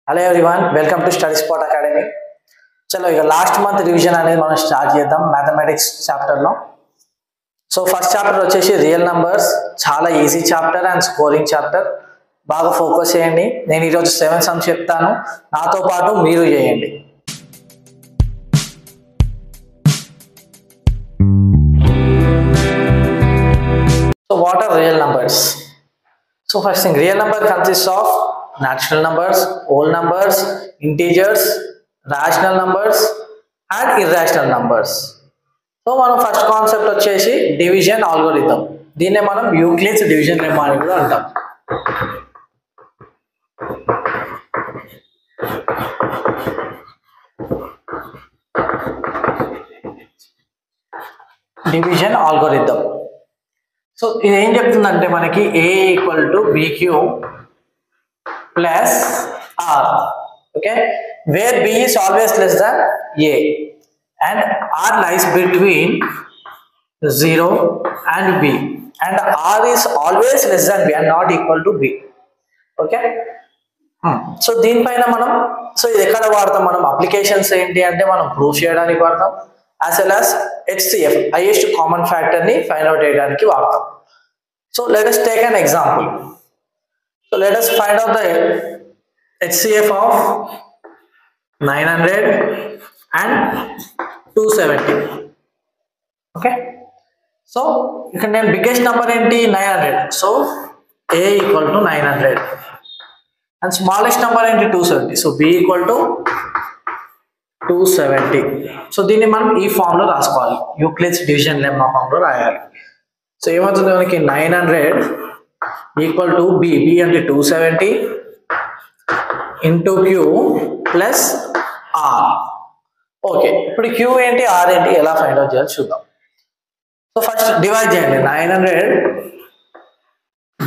Hello everyone, welcome to Study Spot Academy. चलो इक last month revision అనేది మనం స్టార్ట్ చేద్దాం మ్యాథమెటిక్స్ చాప్టర్ లో. సో ఫస్ట్ చాప్టర్ వచ్చేసి రియల్ నంబర్స్, చాలా easy chapter and scoring chapter. బాగా ఫోకస్ చేయండి. నేను ఈ రోజు 7 సమ్స్ చెప్తాను, నాతో పాటు మీరు చేయండి. So what are real numbers? So first thing, real number consists of natural numbers, whole numbers, integers, rational numbers and irrational numbers. So మనం ఫస్ట్ కాన్సెప్ట్ వచ్చేసి డివిజన్ ఆల్గోరిథం. దీన్నే మనం యూక్లిడ్స్ డివిజన్ లెమ్మా అని కూడా అంటాం. Division algorithm. సో ఇది ఏం చెప్తుందంటే మనకి a equal to bq plus r, okay, where b is always less than a and r lies between 0 and b and r is always less than b and not equal to b, okay. So దీనిపైన మనం so ఇది ఎక్కడ వాడతాం, మనం applications ఏంటి అంటే మనం prove చేయడానికి వాడతాం, as well as HCF highest common factor ని ఫైండ్ అవుట్ చేయడానికి వాడతాం. So let us take an example. So let us find out the HCF of 900 and 270. Okay. So you can name biggest number enti 900. So A equal to 900 and smallest number enti 270. So B equal to 270. So దీన్ని మనం ఈ form లో రాసుకోవాలి, Euclid's division lemma form లో రాయాలి. So ఏమవుతుంది మనకి 900 equal to B అంటే 270 into Q plus R. Okay, ఇప్పుడు క్యూ ఏంటి ఆర్ ఏంటి ఎలా ఫైండ్ అవుట్ చేయాలి చూద్దాం. సో ఫస్ట్ డివైడ్ చేయండి, 900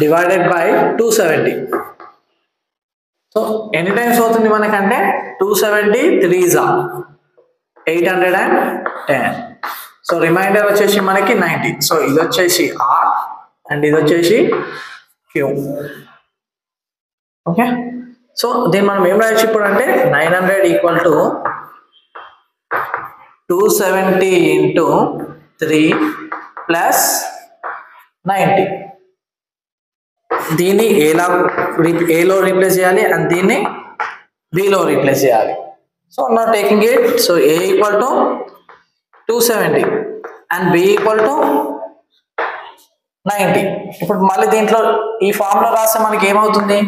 డివైడెడ్ బై 270. సో ఎన్ని టైమ్స్ అవుతుంది మనకంటే 270 3s are 810. సో రిమైండర్ వచ్చేసి మనకి 90. సో ఇది వచ్చేసి ఆర్ అండ్ ఇది వచ్చేసి క్యూ, ఓకే. సో దీన్ని మనం ఏం రాయొచ్చు ఇప్పుడు అంటే 900 ఈక్వల్ టు 270 ఇంటూ 3 ప్లస్ 90. దీన్ని ఏలో రీప్లేస్ చేయాలి అండ్ దీన్ని బిలో రీప్లేస్ చేయాలి. సో నా taking it, so A equal to 270 and b equal to 90. ఇప్పుడు మళ్ళీ దీంట్లో ఈ ఫామ్ లో రాస్తే మనకి ఏమవుతుంది,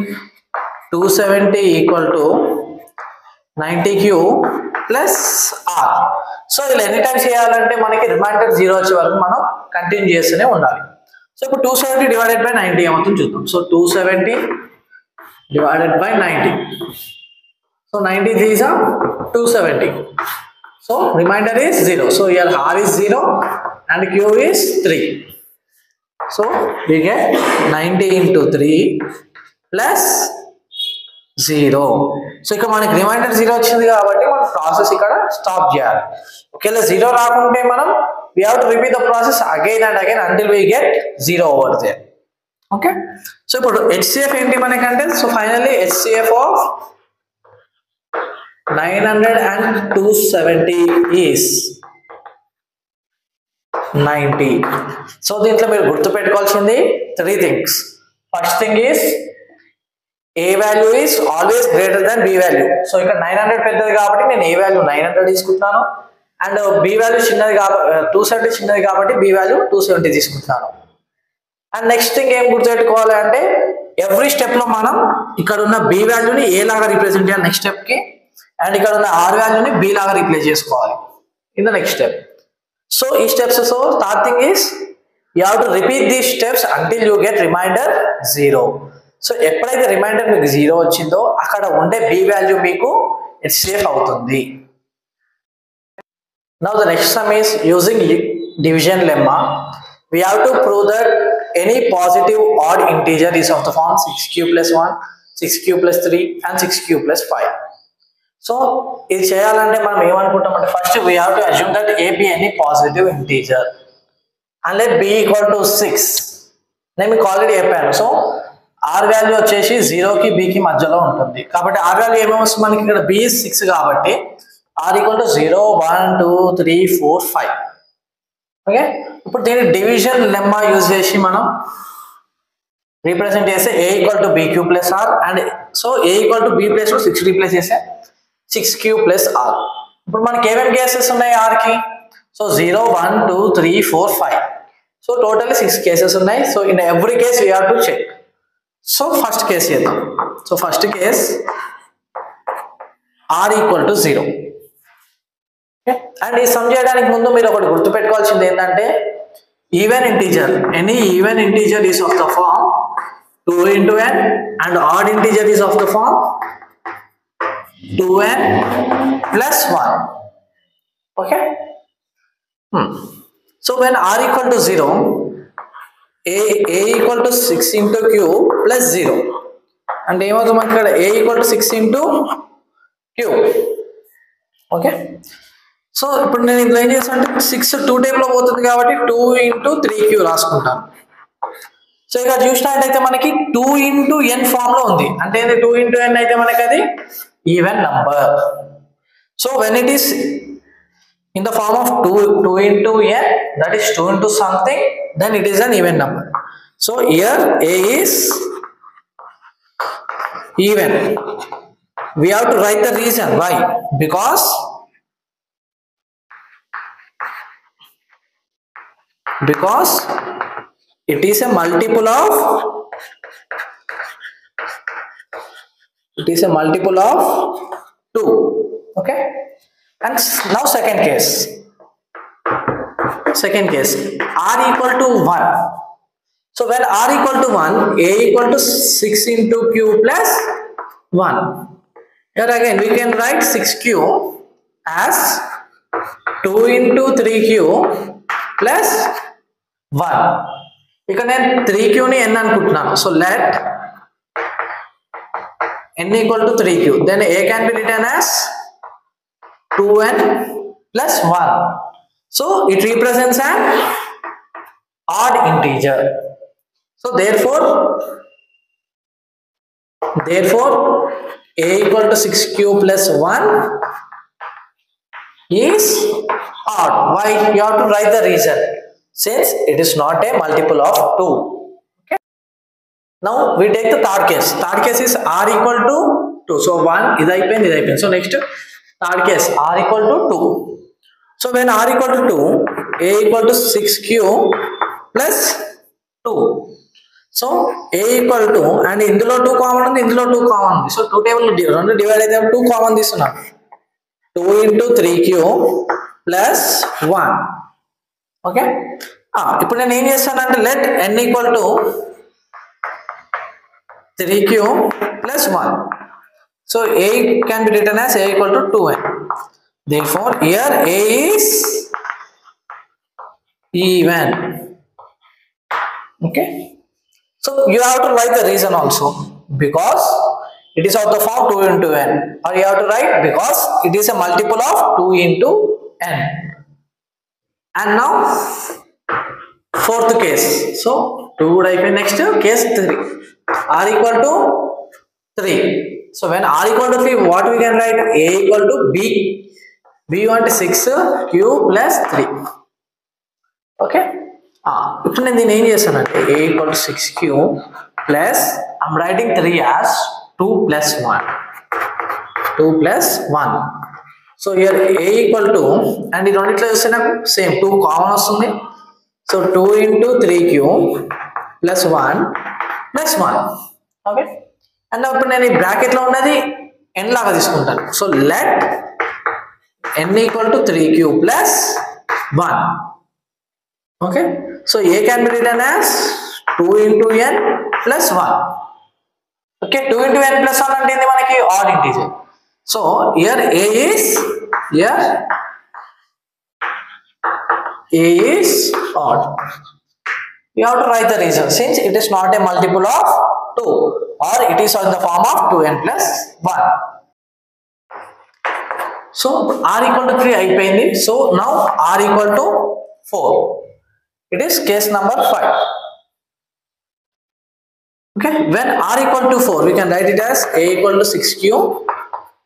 270 equal to 90q plus r. So ఇలా ఎన్ని టైమ్స్ చేయాలంటే మనకి రిమైండర్ 0 వచ్చే వరకు మనం కంటిన్యూ చేస్తూనే ఉండాలి. సో ఇప్పుడు 270 డివైడెడ్ బై 90 ఏమవుతుంది చూద్దాం. So 270 divided by 90. So 90 3s are 270. So remainder is 0. So here r is 0 and q is 3. So we get 90 into 3 plus 0. So ఇక్కడ మనకి రిమైండర్ 0 వచ్చింది కాబట్టి మనం ప్రాసెస్ ఇక్కడ స్టాప్ చేయాలి. ఒకవేళ 0 రాకుంటే మనం we have to repeat the process again and again until we get 0 over there. Okay. So ఇప్పుడు HCF ఏంటి మనకంటే, so finally HCF of 900 and 270 is 90. So దీంట్లో మీరు గుర్తుపెట్టుకోవాల్సింది 3 things. First thing is A value is always greater than B value. So ఇక్కడ 900 పెద్దది కాబట్టి నేను ఏ వాల్యూ 900 తీసుకుంటున్నాను అండ్ బి వాల్యూ చిన్నది కాబట్టి 270 చిన్నది కాబట్టి బి వాల్యూ 270 తీసుకుంటున్నాను. అండ్ నెక్స్ట్ థింగ్ ఏం గుర్తుపెట్టుకోవాలి అంటే ఎవ్రీ స్టెప్ లో మనం ఇక్కడ ఉన్న బి వాల్యూని ఏ లాగా రిప్రజెంట్ చేయాలి నెక్స్ట్ స్టెప్ కి, అండ్ ఇక్కడ ఉన్న ఆర్ వాల్యూని బి లాగా రీప్లేస్ చేసుకోవాలి in the next step. So ఈ steps, so third thing is you have to repeat these steps until you get remainder 0. So ఎప్పుడైతే రిమైండర్ మీకు 0 వచ్చిందో అక్కడ ఉండే బి వాల్యూ మీకు HCF అవుతుంది. Now the next sum is using division lemma. We have to prove that any positive odd integer is of the form 6q plus 1, 6q plus 3 and 6q plus 5. So ఇది చేయాలంటే మనం ఏమనుకుంటామంటే first we have to assume that a b any positive integer and let b equal to 6. నేను మీకు already చెప్పాను. So are value వచ్చేసి 0కి bకి మధ్యలో ఉంటుంది. కాబట్టి ఆర్ వాల్యూ ఏమొస్తుంది మనకి ఇక్కడ b is 6 కాబట్టి ఆర్ ఈక్వల్ టు 0 1 2 3 4 5. ఓకే, ఇప్పుడు దీని డివిజన్ లెమ్మా యూజ్ చేసి మనం రిప్రజెంట్ చేస్తే a equal to bq plus r and so a equal to b plus 6 replace చేస్తే 6q ప్లస్ r. ఇప్పుడు మనకి ఏమేమి కేసెస్ ఉన్నాయి r కి? సో 0 1 2 3 4 5. సో టోటల్లీ 6 కేసెస్ ఉన్నాయి. So in every case we have to check. So first case చేద్దాం. So first case r equal to 0. And ఈ sum చేయడానికి ముందు మీరు ఒకటి గుర్తుపెట్టుకోవాల్సింది ఏంటంటే even integer, any even integer is of the form 2 into n and odd integer is of the form 2n plus 1. Okay. So when r equal to 0, a equal to 6 into q plus 0. And a equal to 6 into q. Okay. So ఇప్పుడు నేను ఇందులో ఏం చేస్తానంటే 6 2 టైంలో పోతుంది కాబట్టి 2 into 3q రాసుకుంటాను. So ఇక్కడ చూసినట్టయితే మనకి 2 into n ఫామ్ లో ఉంది. అంటే 2 into n అయితే మనకి అది even number. So when it is in the form of 2 into n, that is 2 into something, then it is an even number. So here a is even. We have to write the reason why. Because it is a multiple of 2. Okay, and now second case r equal to 1. So when r equal to 1, a equal to 6 into q plus 1. Here again we can write 6q as 2 into 3q plus 1. ఇక్కడ నేను 3q ని n అనుకుంటున్నాను. So let n equal to 3q, then a can be written as 2n plus 1. So it represents an odd integer. So therefore a equal to 6q plus 1 is odd. Why? You have to write the reason. Since it is not a multiple of 2. Okay. Now we take the third case. Third case is r equal to 2. So 1 is అయిపోయింది. So next third case r equal to 2. So when r equal to 2, a equal to 6q plus 2. So a equal to, and ఇందులో 2 common ఉంది, ఇందులో 2 common ఉంది. So 2 table రెండు divide అయితే 2 common తీసుకున్నాం. 2 into 3q plus 1. Okay, ఇప్పుడు నేను ఏం చేస్తానంటే let n equal to 3q plus 1. So a can be written as a equal to 2n. Therefore here a is even. Okay, so you have to write the reason also. Because it is of the form 2 into n, or you have to write because it is a multiple of 2 into n. And now fourth case. So 2 would have been next case 3. R equal to 3. So when R equal to 3, what we can write? A equal to B. B want 6q plus 3. Okay. ఇప్పుడు నేను దీన్ని ఏం చేస్తానంటే a equal to 6q plus I'm writing 3 as 2 plus 1. 2 plus 1. So here a equal to, and ఇది రెండిట్లో చూస్తే నాకు same 2 common వస్తుంది. So 2 into 3q plus 1 plus 1. Okay, and ఇప్పుడు నేను ఈ బ్రాకెట్లో ఉన్నది n లాగా తీసుకుంటాను. So let n equal to 3q plus 1. Okay, so a can be written as 2 into n plus 1. Okay, 2 into n plus 1 అంటే ఏంది మనకి odd integer. So here a is odd. You have to write the reason since it is not a multiple of 2 or it is in the form of 2n plus 1. So r equal to 3 అయిపోయింది. So now r equal to 4. It is case number 5. Okay, when r equal to 4 we can write it as a equal to 6q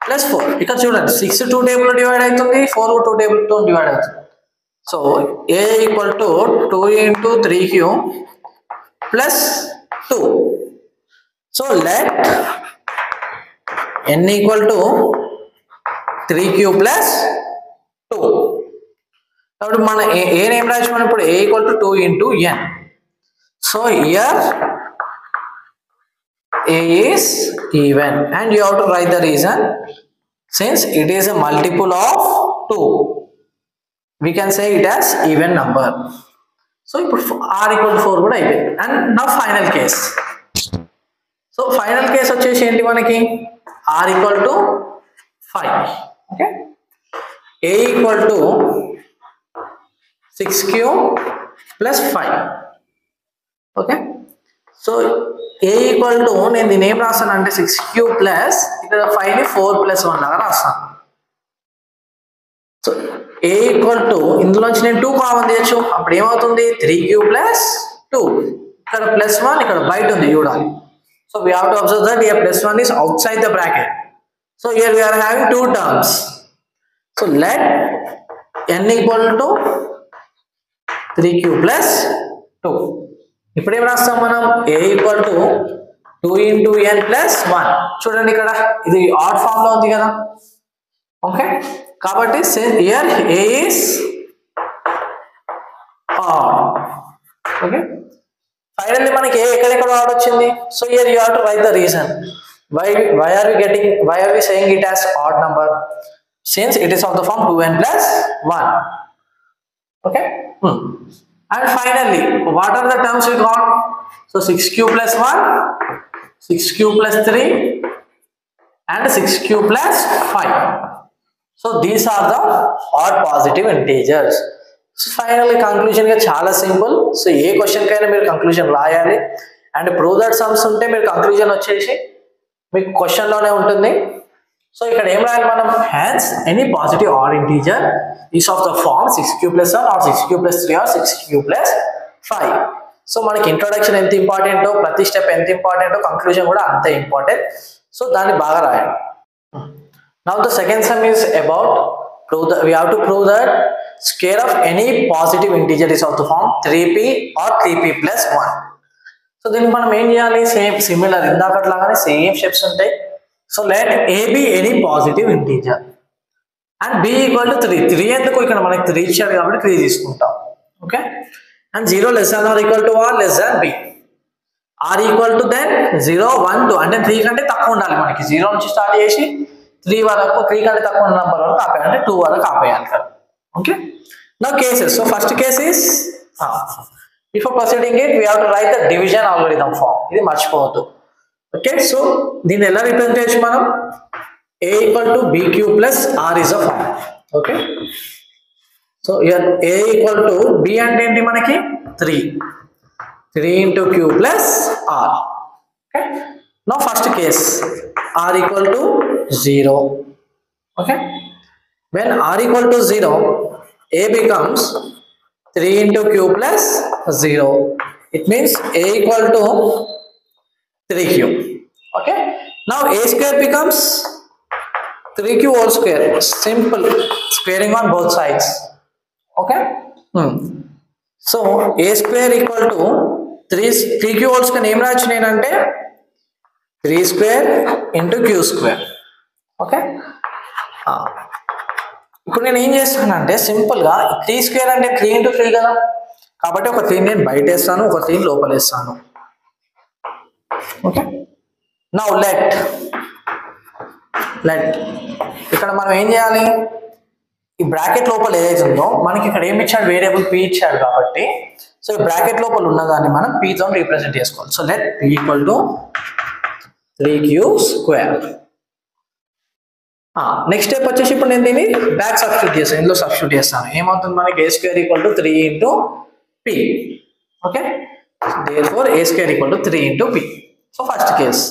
plus 4. ఇక్కడ చూడండి 6 2 table divide అవుతుంది, 4 2 table తో divide అవుతుంది. So a equal to 2 into 3q plus 2. So let n equal to 3q plus 2. కాబట్టి మన ఏ name రాసుకున్నాం ఇప్పుడు a equal to 2 into n. So here a is even and you have to write the reason. Since it is a multiple of 2, we can say it as even number. So r equal to 4 కూడా అయిపోయింది. And now final case. So final case వచ్చేసి ఏంటి మనకి r equal to 5. Okay, a equal to 6q plus 5. Okay, so a equal to నేను దీని ఏం రాస్తాను అంటే 6q plus ఇక్కడ 5 ని 4 plus 1 లాగా రాస్తాను. సో a equal to ఇందులోంచి నేను 2 కామన్ తీయచ్చు, అప్పుడు ఏమవుతుంది 3q plus 2. ఇక్కడ ప్లస్ 1 ఇక్కడ బయట ఉంది చూడాలి. So we have to observe that here plus 1 is outside the bracket. So here we are having two terms. So let n equal to 3q plus 2. ఇప్పుడు ఏం రాస్తాం మనం a equal to 2 into n plus 1. చూడండి ఇక్కడ ఇది add form లో ఉంది కదా. ఓకే, కాబట్టి here a is odd. Okay, finally మనకి a ఎక్కడెక్కడ ఆడ్ వచ్చింది. So here you have to write the reason why are we saying it as odd number, since it is of the form 2n plus 1. Okay, and finally what are the terms we got? So 6q plus 1, 6q plus 3 and 6q plus 5. So these are the odd positive integers. So finally conclusion ga chala simple. So A question కైనా మీరు conclusion రాయాలి and prove that sums ఉంటే మీరు conclusion వచ్చేసి మీకు question లోనే ఉంటుంది. So ఇక్కడ ఏం రాయాలి మనం, hence any positive odd integer is of the form 6q plus 1 or 6q plus 3 or 6q plus 5. So మనకి ఇంట్రొడక్షన్ ఎంత ఇంపార్టెంటో, ప్రతి స్టెప్ ఎంత ఇంపార్టెంటో, కంక్లూజన్ కూడా అంతే ఇంపార్టెంట్. సో దాన్ని బాగా రాయాలి. Now the second sum is about we have to prove that square of any positive integer is of the form 3p or 3p plus 1. So దీనికి మనం ఏం చేయాలి, సేమ్ సిమిలర్ ఇందాకట్లాగానే సేమ్ స్టెప్స్ ఉంటాయి. So let a be any positive integer and b equal to 3. 3 ఎందుకు, ఇక్కడ మనకి 3 ఇచ్చాడు కాబట్టి 3 తీసుకుంటాం. Okay, and 0 less than or equal to r less than b. r equal to then 0 1 2 అంటే 3 కంటే తక్కువ ఉండాలి మనకి. 0 నుంచి స్టార్ట్ చేసి 3 వరకు, 3 కంటే తక్కువ ఉన్న నెంబర్ వరకు ఆపేయాలి, అంటే 2 వరకు ఆపేయాలి కదా. Okay, now cases. So first case is before proceeding it we have to write the division algorithm form. ఇది మర్చిపోవద్దు. ఓకే, సో దీన్ని ఎలా రిప్రజెంట్ చేయొచ్చు మనం, a equal to bq plus r is a form. Okay, so here a equal to b అంటే ఏంటి మనకి 3 into q plus r. Okay, now first case r equal to 0. Okay, when r equal to 0 a becomes 3 into q plus 0. It means a equal to 3q. Okay, now a square becomes 3q whole square. Simple squaring on both sides. Okay, so a square equal to 3q whole square name రాయొచ్చు నేనంటే 3 square into q square. Okay, ఇప్పుడు నేను ఏం చేస్తానంటే simple గా 3 square అంటే 3 into 3 కదా, కాబట్టి ఒక 3 నేను బయట వేస్తాను, ఒక 3 లోపల వేస్తాను. ఓకే, నౌ లెట్ ఇక్కడ మనం ఏం చేయాలి, ఈ బ్రాకెట్ లోపల ఏదైతే ఉందో మనకి ఇక్కడ ఏమి ఇచ్చాడు, వేరియబుల్ p ఇచ్చాడు కాబట్టి, సో ఈ బ్రాకెట్ లోపల ఉన్నదాన్ని మనం p తో రిప్రజెంట్ చేసుకోవాలి. So let p equal to 3q square. Next step వచ్చేసి ఇప్పుడు నేను దీన్ని బ్యాక్ సబ్స్టిట్యూట్ చేస్తాను, ఇందులో సబ్స్టిట్యూట్ చేస్తాను. ఏమవుతుంది మనకి a square equal to 3 into p. Okay, therefore a square equal to 3 into p. So first case.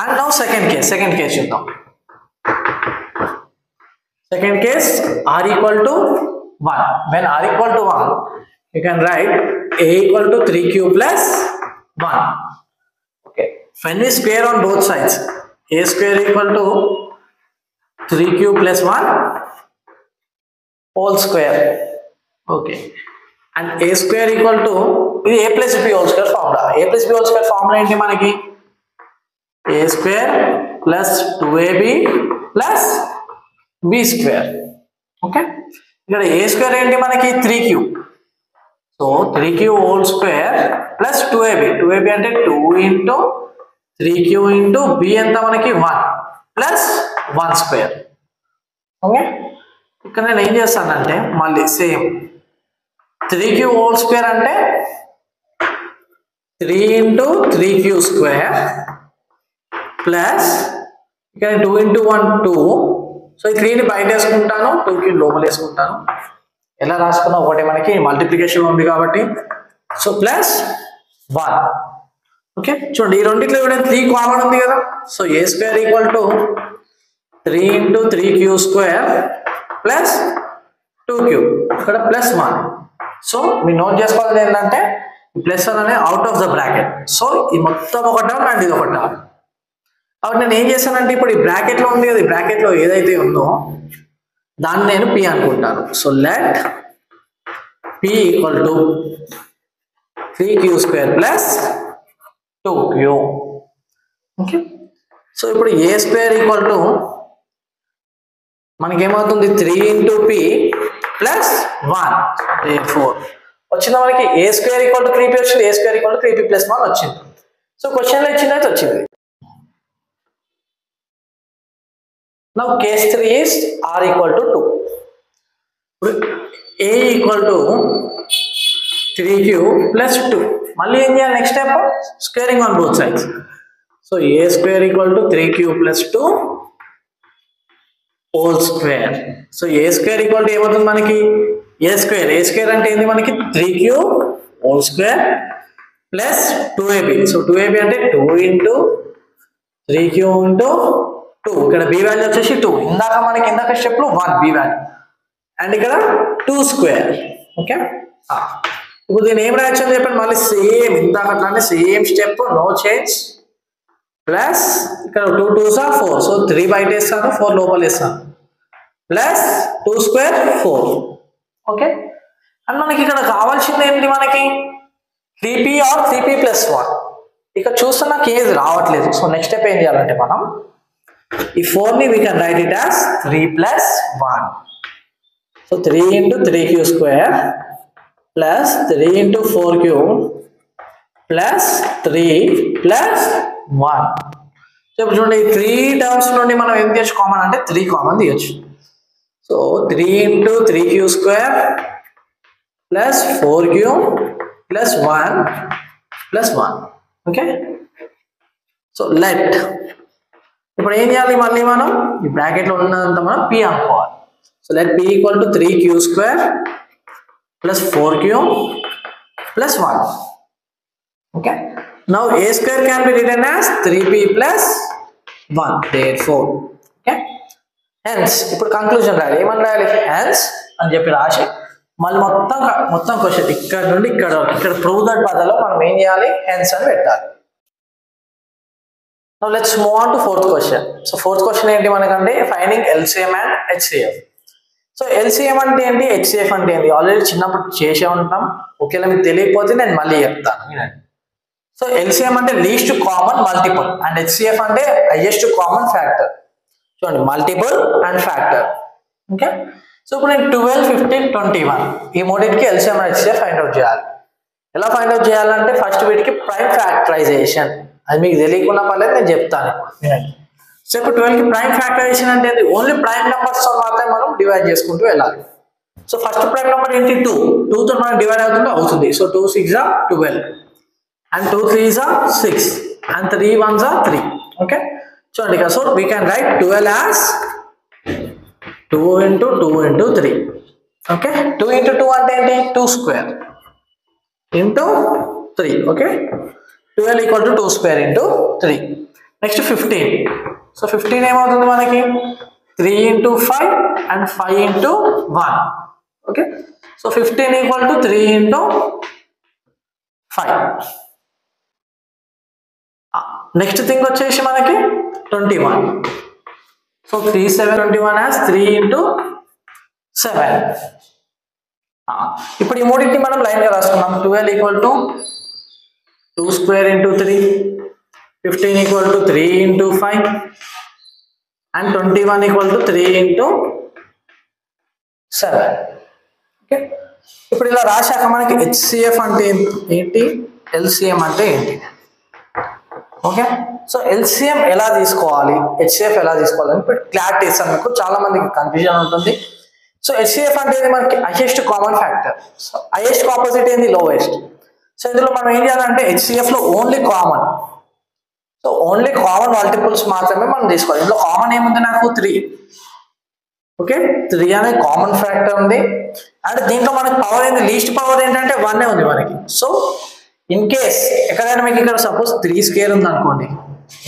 And now second case చూద్దాం. Second case r equal to 1. when r equal to 1 you can write a equal to 3q plus 1. when we square on both sides, a square equal to 3q plus 1 whole square. Okay, and a square equal to ఇది a plus b whole square formula. A plus b whole square formula ఏంటి మనకి? a square plus 2ab plus b square. Okay, ఇక్కడ a square ఏంటి మనకి? 3q. So 3q whole square plus 2ab. 2ab అంటే 2 into 3q into b ఎంత మనకి? 1 plus 1 square. Okay, ఇక్కడ నేను ఏం చేస్తానంటే మళ్ళీ సేమ్ 3q whole square అంటే 3 into 3q square ప్లస్ ఇక్కడ 2 into 1 2. సో ఈ 3ని బయట వేసుకుంటాను, 2కి లోపల వేసుకుంటాను. ఎలా రాసుకున్నా ఒకటే, మనకి మల్టిప్లికేషన్ ఉంది కాబట్టి. So plus 1. ఓకే, చూడండి ఈ రెండిట్లో కూడా 3 కామన్ ఉంది కదా. So A square equal to 3 into 3q square plus 2q, ఇక్కడ ప్లస్ 1. సో మీరు నోట్ చేసుకోవాల్సింది ఏంటంటే ప్లస్ 1 అనేది out of the bracket. So ఇది మొత్తం ఒక టర్మ్ అండ్ ఇది ఒక టర్మ్. కాబట్టి నేను ఏం చేశానంటే ఇప్పుడు ఈ బ్రాకెట్లో ఉంది కదా, ఈ బ్రాకెట్లో ఏదైతే ఉందో దాన్ని నేను p అనుకుంటాను. So let p equal to 3q square plus 2q. Okay, so ఇప్పుడు ఏ స్క్వేర్ ఈక్వల్ టు మనకి ఏమవుతుంది? 3 into p ప్లస్ 1. 4 వచ్చిందా మనకి? ఏ స్క్వేర్ ఈక్వల్ టు 3p వచ్చింది, a square equal to 3p plus 1 వచ్చింది. సో క్వశ్చన్లో ఇచ్చింది అయితే వచ్చింది. Now case 3 is r equal to 2. A equal to 3q plus 2. మళ్ళీ ఏం చేయాలి? Next step squaring on both sides. So A square equal to 3q plus 2 whole square. So A square equal to ఏమవుతుంది మనకి? ఏ square, ఏ square అంటే ఏంది మనకి? 3q whole square plus 2ab. So 2ab అంటే 2 into 3q into 2. ఇక్కడ b value వచ్చేసి 2. ఇందాక step లో 1 b వాల్యూ అండ్ ఇక్కడ 2 స్క్వేర్. ఓకే, ఇప్పుడు దీన్ని ఏం రాయొచ్చు అని చెప్పండి. మళ్ళీ సేమ్ ఇందాకట్లానే same step, no change. Plus ఇక్కడ 2 2s are 4. సో 3 బయట వేస్తాను, 4 లోపల వేస్తాను. Plus 2 square 4. ఓకే, అండ్ మనకి ఇక్కడ కావాల్సింది ఏంటి? మనకి 3p ఆర్ 3p ప్లస్ 1. ఇక్కడ చూస్తున్న కేజ్ రావట్లేదు. సో నెక్స్ట్ స్టెప్ ఏం చేయాలంటే మనం ఈ 4ని we can write it as 3 plus 1. So 3 into 3q square plus 3 into 4q plus 3 plus 1. So ఇప్పుడు చూడండి 3 టర్మ్స్ నుండి మనం ఏం తీయచ్చు కామన్ అంటే 3 కామన్ తీయచ్చు. So 3 into 3q square plus 4q plus 1 plus 1. Okay, so let ఇప్పుడు ఏం చేయాలి? మళ్ళీ మనం ఈ బ్రాకెట్లో ఉన్నదంతా మనం p అనుకోవాలి. So let p equal to 3q square plus 4q plus 1. Okay, now a square can be written as 3p plus 1. therefore okay, hence ఇప్పుడు కంక్లూజన్ రాయాలి. ఏమని రాయాలి? హెన్స్ అని చెప్పి రాసి మళ్ళీ మొత్తం క్వశ్చన్ ఇక్కడ నుండి ఇక్కడ ప్రూవ్ దట్ పదాలో మనం ఏం చేయాలి? హెన్స్ అని పెట్టాలి. Now let's move on to fourth question. So fourth question ఏంటి మనకంటే finding LCM and HCF. So LCM అంటే ఏంటి, HCF అంటే ఏంటి ఆల్రెడీ చిన్నప్పుడు చేసే ఉంటాం. ఒకవేళ మీకు తెలియకపోతే నేను మళ్ళీ చెప్తాను. సో LCM అంటే least common multiple and HCF అంటే హైయెస్ట్ కామన్ ఫ్యాక్టర్. చూడండి multiple and factor. Okay, so ఇప్పుడు నేను 12, 15, 21 ఈ మూడింటికి LCM and HCF find out చేయాలి. ఎలా ఫైండ్ అవుట్ చేయాలంటే ఫస్ట్ వీటికి ప్రైమ్ ఫ్యాక్టరైజేషన్, అది మీకు తెలియకుండా పర్లేదు నేను చెప్తాను. సో ఇప్పుడు 12కి ప్రైమ్ ఫ్యాక్టరైజేషన్ అంటే ఓన్లీ ప్రైమ్ నెంబర్స్ తో మాత్రమే మనం డివైడ్ చేసుకుంటూ వెళ్ళాలి. సో ఫస్ట్ ప్రైమ్ నెంబర్ ఏంటి? 2 తో మనం డివైడ్ అవుతుంది. So 2 6 are 12 and 2 3s are 6 and 3 1s are 3. Okay, చూడండి ఇక్కడ so we can write 12 as 2 into 2 into 3. Okay, 2 into 2 అంటే ఏంటి? 2 square into 3. Okay, 12 equal to 2 square into 3. Next 15. So 15 ఏమవుతుంది మనకి? 3 into 5 and 5 into 1. Okay. So 15 equal to 3 into 5. Next thing వచ్చేసి మనకి 21. So 3 7 21 as 3 into 7. ఇప్పుడు ఈ మూడింటిని మనం లైన్ గా రాసుకున్నాం. 12 equal to 2 square into 3, 15 equal to 3 into 5 and 21 equal to 3 into 7. Okay, ఇప్పుడు ఇలా రాశాక మనకి HCF అంటే ఏంటి, LCM అంటే ఏంటి? ఓకే, సో LCM ఎలా తీసుకోవాలి, HCF ఎలా తీసుకోవాలి అని ఇప్పుడు క్లారిటీ ఇస్తాను మీకు. చాలా మందికి కన్ఫ్యూజన్ ఉంటుంది. సో HCF అంటే మనకి highest common factor. So highest opposite ఏంది, లోయెస్ట్. సో ఇందులో మనం ఏం చేయాలంటే HCF లో only common, so only common multiples మాత్రమే మనం తీసుకోవాలి. ఇందులో కామన్ ఏముంది నాకు 3. ఓకే, 3 అనే కామన్ ఫ్యాక్టర్ ఉంది. అండ్ దీంట్లో మనకి పవర్ ఏంది, లీస్ట్ పవర్ ఏంటంటే 1 ఉంది మనకి. సో ఇన్ కేస్ ఎక్కడైనా మీకు ఇక్కడ సపోజ్ 3 స్క్వేర్ ఉంది అనుకోండి,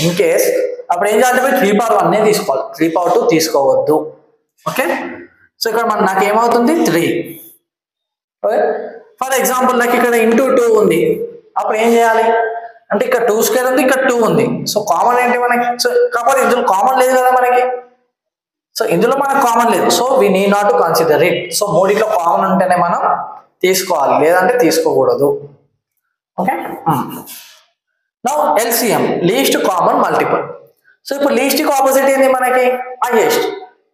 ఇన్ కేస్ అప్పుడు ఏం చేయాలంటే మీరు 3 power 1 తీసుకోవాలి, 3 power 2 తీసుకోవద్దు. ఓకే, సో ఇక్కడ నాకు ఏమవుతుంది 3. ఓకే, ఫర్ ఎగ్జాంపుల్ నాకు ఇక్కడ ఇంటూ 2 ఉంది, అప్పుడు ఏం చేయాలి అంటే ఇక్కడ 2 స్క్వేర్ ఉంది, ఇక్కడ 2 ఉంది. సో కామన్ ఏంటి మనకి, సో కాకపోతే ఇందులో కామన్ లేదు కదా మనకి. సో ఇందులో మనకు కామన్ లేదు, so we need not to consider it. So మూడిట్లో కామన్ ఉంటేనే మనం తీసుకోవాలి, లేదంటే తీసుకోకూడదు. Okay, now LCM, least common multiple. So ఇప్పుడు లీస్ట్ కి ఆపోజిట్ ఏంది మనకి, హైయెస్ట్.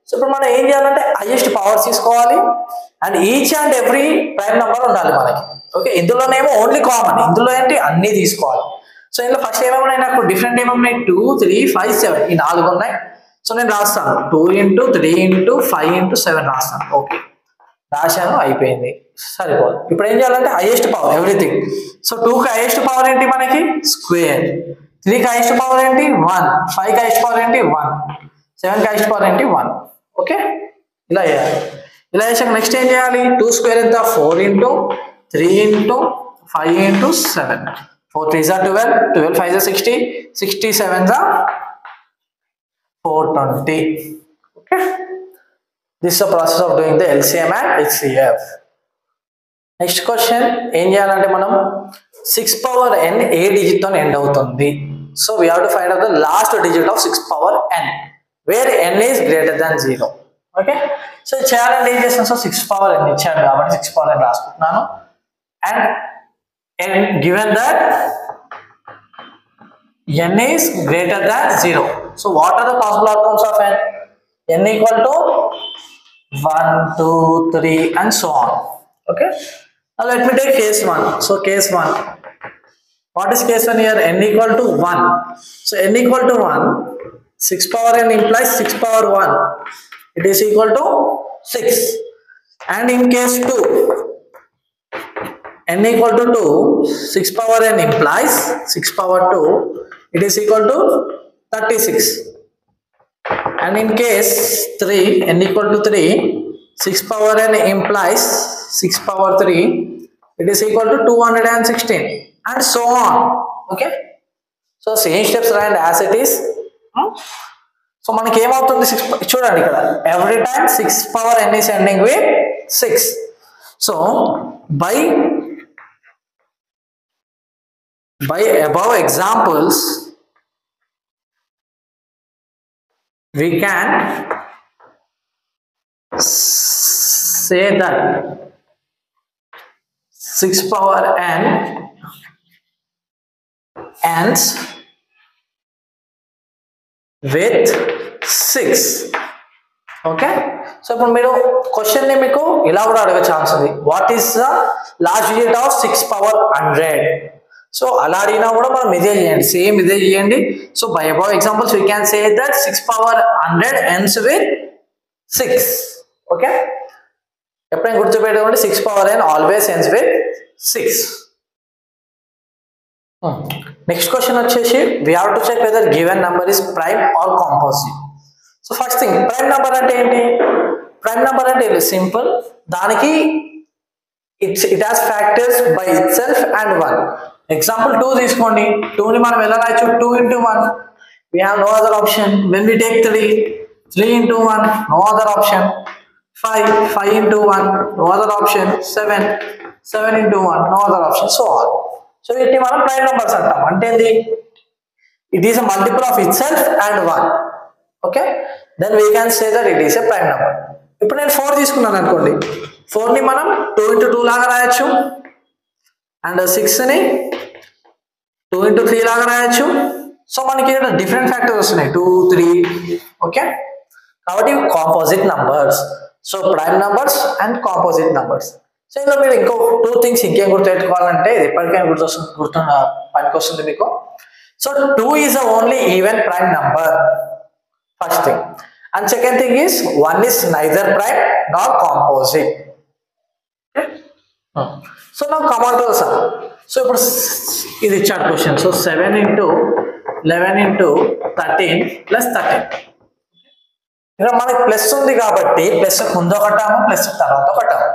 సో ఇప్పుడు మనం ఏం చేయాలంటే హైయెస్ట్ పవర్ తీసుకోవాలి and each and every prime number ఉండాలి మనకి. ఓకే, ఇందులోనేమో ఓన్లీ కామన్, ఇందులో ఏంటి అన్ని తీసుకోవాలి. సో ఇందులో ఫస్ట్ ఏమేమి నాకు డిఫరెంట్ ఏమేమి 2 3 5 7 ఈ 4 ఉన్నాయి. సో నేను రాస్తాను 2 into 3 into 5 into 7 రాస్తాను. ఓకే, రాశాను, అయిపోయింది, సరిపోదు. ఇప్పుడు ఏం చేయాలంటే హైయెస్ట్ పవర్ ఎవ్రీథింగ్. సో 2కి హైయెస్ట్ పవర్ ఏంటి మనకి స్క్వేర్, 3కి హైయెస్ట్ పవర్ ఏంటి 1, 5కి హైయెస్ట్ పవర్ ఏంటి 1, 7కి హైయెస్ట్ పవర్ ఏంటి 1. ఓకే, ఇలా చేయాలి. ఇలా చేసాక నెక్స్ట్ ఏం చేయాలి, 2 స్క్వేర్ ఎంత 4 into 3 into 5 into 7, 4 3s are 12, 12 5s are 60, 60 7s are 420. Okay, this is the process of doing the LCM and HCF. Next question ఏం చేయాలంటే మనం 6 power n ఏ డిజిట్ తో ఎండ్ అవుతుంది. So we have to find out the last digit of 6 power n వేర్ n is greater than 0. Okay, so చేయాలంటే ఏం చేస్తాను, సో 6 power n ఇచ్చాడు కాబట్టి 6 power n రాసుకుంటున్నాను. And given that n is greater than 0, so what are the possible outcomes of n? N equal to 1 2 3 and so on. Okay, now let me take case 1. So case 1, what is case 1 here? N equal to 1. So n equal to 1, 6 power n implies 6 power 1, it is equal to 6. And in case 2, n equal to 2, 6 power n implies 6 power 2, it is equal to 36. And in case 3, n equal to 3, 6 power n implies 6 power 3, it is equal to 216 and so on. Okay, so same steps and as it is. So మనకి ఏమవుతుంది 6, చూడండి ఇక్కడ every time 6 power n is ending with 6. So by above examples we can say that 6 power n ends with 6. Okay, so ఇప్పుడు మీరు question ని మీకు ఇలా కూడా అడగ ఛాన్స్ ఉంది, what is the last digit of 6 power 100. So అలా అడిగినా కూడా మనం ఇదే చేయండి, సేమ్ ఇదే చేయండి. So by above examples we can say that 6 power 100 ends with 6. Okay, ఎప్పుడైనా గుర్తుపెట్టుకోండి 6 power n always ends with 6. Next question వచ్చేసి we have to check whether given number is prime or composite. So first thing prime number అంటే ఏంటి, prime number అంటే simple, దానికి it has factors by itself and 1. Example 2 తీసుకోండి, 2 ని మనం ఎలా రాయొచ్చు, 2 into 1, we have no other option. When we take 3 into 1, no other option. 5 into 1, no other option. 7 into 1, no other option, so on. So వీటిని మనం prime numbers అంటాం. అంటే ఏంది, it is a multiple of itself and 1. Okay, then we can say that it is a prime number. ఇప్పుడు నేను 4 తీసుకున్నాను అనుకోండి, 4 ని మనం 2 into 2 లాగా రాయొచ్చు, అండ్ 6 ని 2 into 3 లాగా రాయొచ్చు. సో మనకి ఇక్కడ డిఫరెంట్ ఫ్యాక్టర్స్ వస్తున్నాయి 2, 3. ఓకే, కాబట్టి composite numbers. So prime numbers and composite numbers. So ఇందులో మీరు ఇంకో 2 థింగ్స్ ఇంకేం గుర్తుపెట్టుకోవాలంటే, ఇది ఎప్పటికైనా పనికొస్తుంది మీకు. So 2 is the only even prime number, first thing. And second thing is 1 is neither prime nor composite. Okay? So now come on to the sum. So ఇప్పుడు ఇది ఇచ్చాడు question. So 7 into 11 into 13 plus 13. ఇక్కడ మనకి plus ఉంది కాబట్టి plus ముందు ఒకటాము, plus తర్వాత ఒకటాము.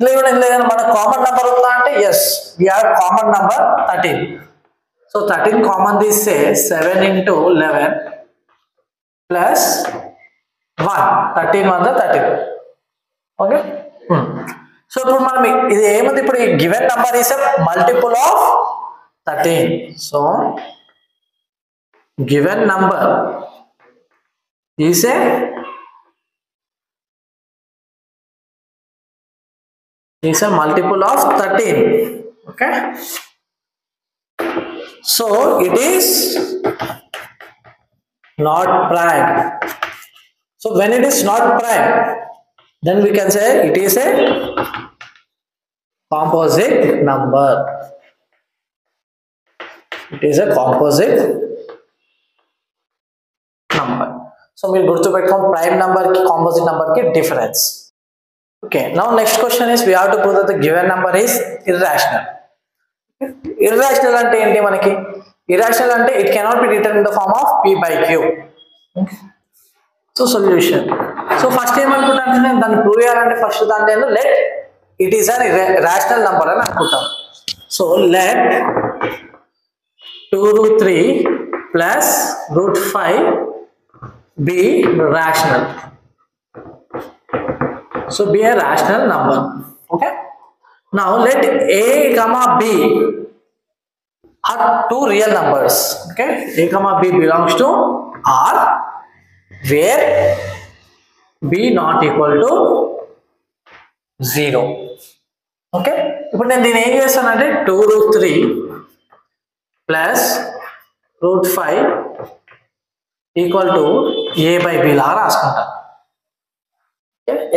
లేదంటే మన కామన్ నెంబర్ ఉందా అంటే yes, we have common number 13. So 13 common తీస్తే 7 into 11 plus 1, 13 1 13. ఓకే, సో ఇప్పుడు మనం ఇది ఏముంది, ఇప్పుడు ఈ given number is a multiple of 13. So given number is a multiple of 13. Okay, so it is not prime. So when it is not prime, then we can say it is a composite number. It is a composite number. So we'll go to prime number ki composite number ki difference. Okay, now next question is we have to prove that the given number is irrational. Irrational ante enti manaki? Irrational ante it cannot be written in the form of p by q. Okay. So solution. So first time anukuntanu nenu danni prove cheyalante first dante let it is an irrational number ani anukuntam. So let 2 root 3 plus root 5 be rational. So be a rational number. Okay, now let a comma b are 2 real numbers. Okay, a comma b belongs to R where b not equal to 0. Okay, ఇప్పుడు నేను దీన్ని ఏం చేస్తానంటే 2 root 3 plus root 5 equal to a by b లాగా రాసుకుంటాను.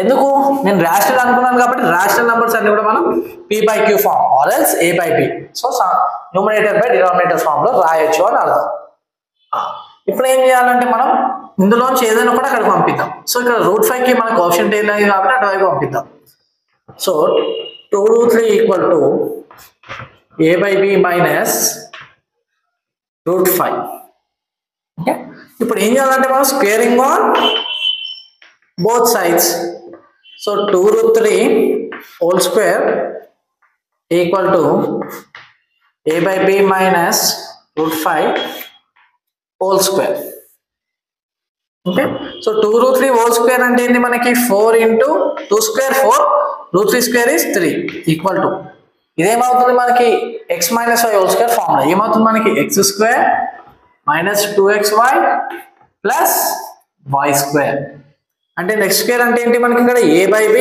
ఎందుకు, నేను rational అనుకున్నాను కాబట్టి రాషనల్ నంబర్స్ అన్ని కూడా మనం p by q form or else a by b, so numerator by denominator form లో రాయొచ్చు అని అర్థం. ఇప్పుడు ఏం చేయాలంటే మనం ఇందులోంచి ఏదైనా కూడా అక్కడికి పంపిద్దాం. సో ఇక్కడ రూట్ 5 కి మన కోఎఫిషియంట్ ఏం లేదు కాబట్టి అటువైపు పంపిద్దాం. So 2 root 3 equal to a by b minus root 5. Okay, ఇప్పుడు ఏం చేయాలంటే మనం squaring on both sides. So 2 root 3 whole square equal to a by b minus root 5 whole square. Okay, so 2 root 3 whole square అంటే ఏంటి మనకి 4 into 2 square 4, root 3 square is 3 equal to ఇదేమవుతుంది మనకి x minus y whole square formula ఏమవుతుంది మనకి x square minus 2xy plus y square. అంటే next square అంటే ఏంటి మనకి ఇక్కడ a by b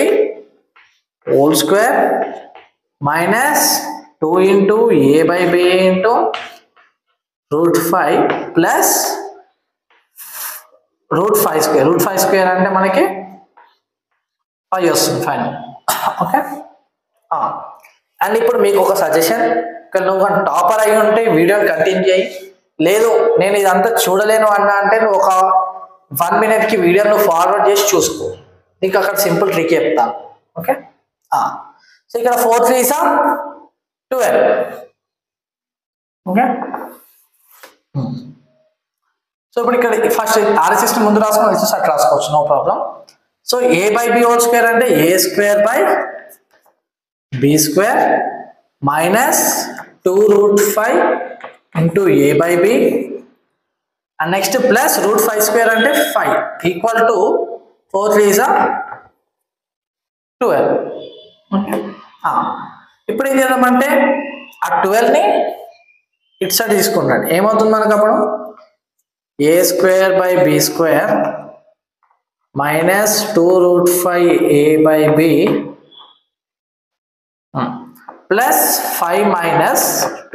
whole square minus 2 into a by b into root 5 plus root 5 square. root 5 square అంటే మనకి 5 వస్తుంది ఫైనల్. ఓకే, అండ్ ఇప్పుడు మీకు ఒక సజెషన్, ఇక్కడ నువ్వు టాపర్ అయి ఉంటే వీడియోని కంటిన్యూ చేయి, లేదు నేను ఇదంతా చూడలేను అన్నా అంటే నువ్వు ఒక 1 minute కి వీడియోను ఫార్వర్డ్ చేసి చూసుకో, నీకు అక్కడ సింపుల్ ట్రిక్ చెప్తాను. ఓకే, సో ఇక్కడ 4 3s are 12. ఓకే, సో ఇప్పుడు ఇక్కడ ఫస్ట్ ఆర్ఎస్ఎస్ ముందు రాసుకుని వచ్చేసి అట్లా రాసుకోవచ్చు, no problem. So a by b whole square అంటే a square by b square minus 2 root 5 into a by b and next plus root 5 square అంటే 5 equal to 4 3s are 12. ఇప్పుడు ఏం చేద్దామంటే ఆ 12 ని ఇటు సైడ్ తీసుకుంటాడు ఏమవుతుంది మనకు అప్పుడు a square by b square minus 2 root 5 a by b plus 5 minus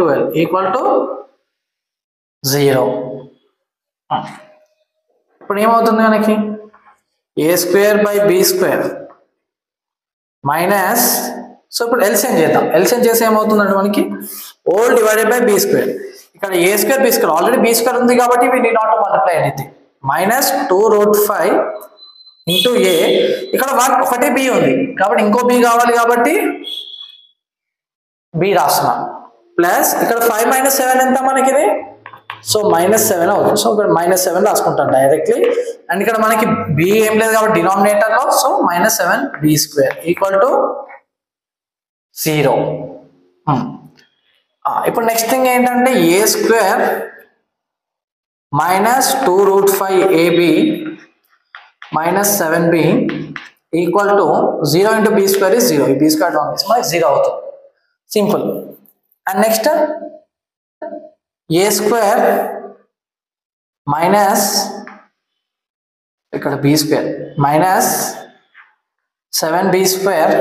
12 equal to 0. ఇప్పుడు ఏమవుతుంది మనకి a square by b square minus so ఇప్పుడు ఎల్సిఎం చేద్దాం ఎల్సిఎం చేసి ఏమవుతుందంటే మనకి whole divided by b square ఇక్కడ a square b square already b square ఉంది కాబట్టి we need not multiply anything minus 2 root 5 into a ఇక్కడ ఒకటే బి ఉంది కాబట్టి ఇంకో బి కావాలి కాబట్టి బి రాస్తున్నాం ప్లస్ ఇక్కడ 5 minus 7 ఎంత మనకి ఇది సో -7 అవుతుంది సో ఇక్కడ -7 రాసుకుంటాం డైరెక్ట్లీ అండ్ ఇక్కడ మనకి బి ఏం లేదు కాబట్టి డినామినేటర్ లో so -7 b square equal to 0. ఇప్పుడు నెక్స్ట్ థింగ్ ఏంటంటే a square minus 2 root 5 a b minus 7b equal to 0 into b square is 0 ఈ బి స్క్వేర్ డౌన్ చేసి మనకి 0 అవుతుంది simple and next a square minus ఇక్కడ b square minus 7b square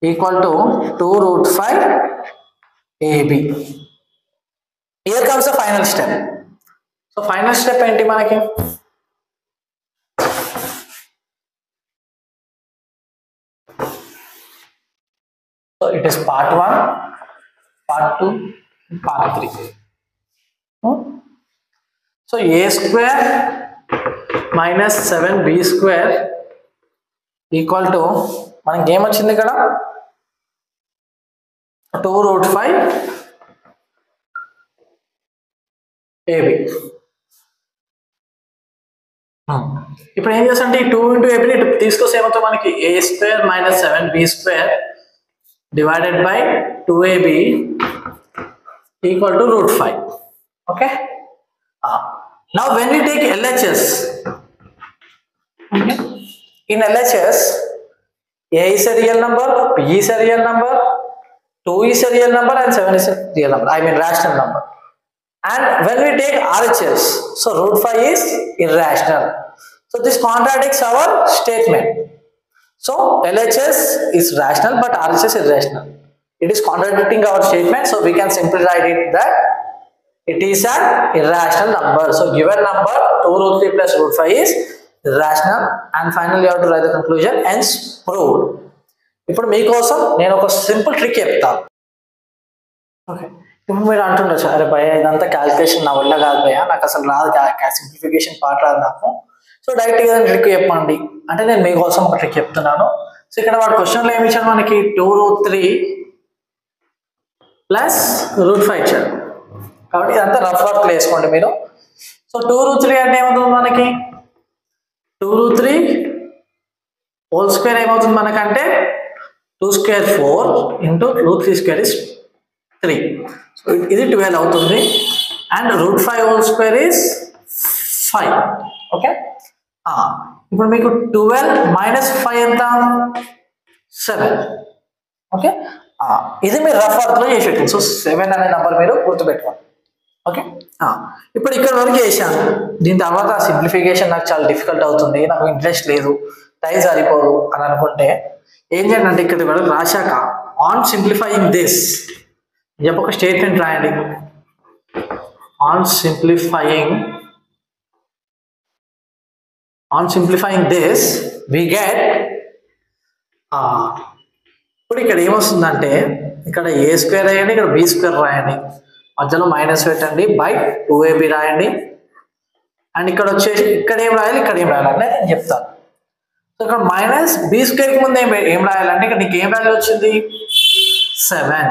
equal to 2 root 5 a b here comes the final step so final step ఏంటి మనకి so it is part 1 part 2 part 3 so a square minus 7b square equal to మనకి ఏమొచ్చింది ఇక్కడ 2 root 5 ab ఇప్పుడు ఏం చేస్తామంటే ఈ 2 into ab ని తీసుకొస్తే ఏమవుతుంది మనకి a square minus 7b square divided by 2ab equal to root 5. Okay. Now when we take LHS, okay, in LHS a is a real number, b is a real number, 2 is a real number and 7 is a real number, I mean rational number. And when we take RHS, so root 5 is irrational. So this contradicts our statement. So LHS is rational but RHS is irrational. It is contradicting our statement, so we can simply write it that it is an irrational number. So given number 2 root 3 plus root 5 is irrational and finally you have to write the conclusion hence proved. ఇప్పుడు మీకోసం నేను ఒక simple trick చెప్తాను. Okay ఇప్పుడు మీరు అంటుండొచ్చు అరే భయ ఇదంతా క్యాలిక్యులేషన్ నా వల్ల కాదు భయ నాకు అసలు రాదు సింప్లిఫికేషన్ పార్ట్ రాదు నాకు సో డైరెక్ట్గా ట్రిక్ చెప్పండి అంటే నేను మీకోసం ఒక ట్రిక్ చెప్తున్నాను. సో ఇక్కడ వాడు క్వశ్చన్లో ఏమి ఇచ్చాడు మనకి 2 root 3 ప్లస్ root 5 ఇచ్చాడు కాబట్టి ఇదంతా రఫ్ వర్క్ వేసుకోండి మీరు. సో 2 root 3 అంటే ఏమవుతుంది మనకి 2 root 3 హోల్ స్క్వేర్ ఏమవుతుంది మనకంటే 2 square 4 into root 3 square is 3 so ఇది 12 అవుతుంది and root 5 whole square is 5. Okay ఇప్పుడు మీకు 12 minus 5 ఎంత 7. ఓకే ఇది మీరు రఫ్ వర్క్లో చేసేటప్పుడు సో 7 అనే నెంబర్ మీరు గుర్తుపెట్టుకోండి. ఓకే ఇప్పుడు ఇక్కడ వరకు చేశాను దీని తర్వాత సింప్లిఫికేషన్ నాకు చాలా డిఫికల్ట్ అవుతుంది నాకు ఇంట్రెస్ట్ లేదు టైం సరిపోదు అని అనుకుంటే ఏం చేయండి అంటే ఇక్కడ వరకు రాశాక ఆన్ సింప్లిఫైయింగ్ దిస్ చెప్పి ఒక స్టేట్మెంట్ రాయండి. On simplifying this we get ఇప్పుడు ఇక్కడ ఏమొస్తుందంటే ఇక్కడ ఏ స్క్వేర్ రాయండి ఇక్కడ బి స్క్వేర్ రాయండి మధ్యలో మైనస్ పెట్టండి బై 2ab రాయండి అండ్ ఇక్కడ వచ్చేసి ఇక్కడ ఏం రాయాలి ఇక్కడ ఏం రాయాలంటే నేను చెప్తాను. సో ఇక్కడ మైనస్ బి స్క్వేర్కి ముందు ఏం రాయాలంటే ఇక్కడ నీకు ఏం వాల్యూ వచ్చింది 7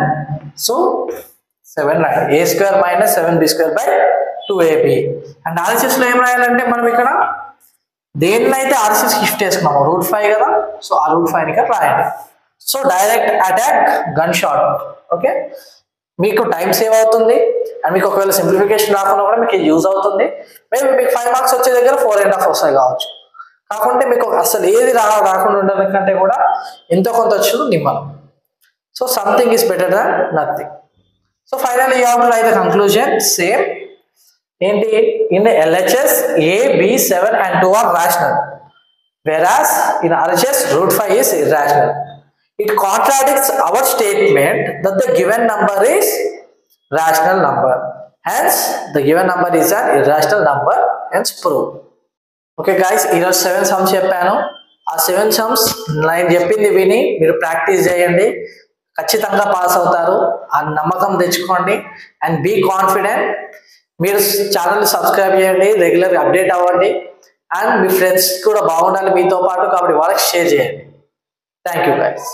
సో 7 రాయాలి a square minus 7b square by 2ab and ఆర్సిఎస్లో ఏం రాయాలంటే మనం ఇక్కడ దేన్నైతే ఆర్సిఎస్ షిఫ్ట్ చేసుకున్నాము root 5 కదా సో ఆ root 5 ఇక్కడ రాయండి. So direct attack gun shot. Okay మీకు టైం సేవ్ అవుతుంది అండ్ మీకు ఒకవేళ సింప్లిఫికేషన్ రాకుండా కూడా మీకు యూజ్ అవుతుంది. మేబీ మీకు 5 మార్క్స్ వచ్చే దగ్గర 4.5 వస్తాయి కావచ్చు కాకుంటే మీకు అసలు ఏది రాకుండా ఉండడం కంటే కూడా ఎంతో కొంత వచ్చి నిమ్మలం. So something is better than nothing. So finally you have to write the conclusion. Same. In the LHS, A, B, 7 and 2 are rational. Whereas in RHS, root 5 is irrational. It contradicts our statement that the given number is rational number. Hence, the given number is an irrational number. Hence, prove. Okay guys, here are 7 sums చెప్పాను. ఆ 7 sums నేను చెప్పింది విని మీరు practice చేయండి. ఖచ్చితంగా pass అవుతారు. ఆ నమ్మకం తెచ్చుకోండి అండ్ బీ కాన్ఫిడెంట్. మీరు ఛానల్ సబ్స్క్రైబ్ చేయండి, రెగ్యులర్గా అప్డేట్ అవ్వండి అండ్ మీ ఫ్రెండ్స్ కూడా బాగుండాలి మీతో పాటు, కాబట్టి వాళ్ళకి షేర్ చేయండి. Thank you guys.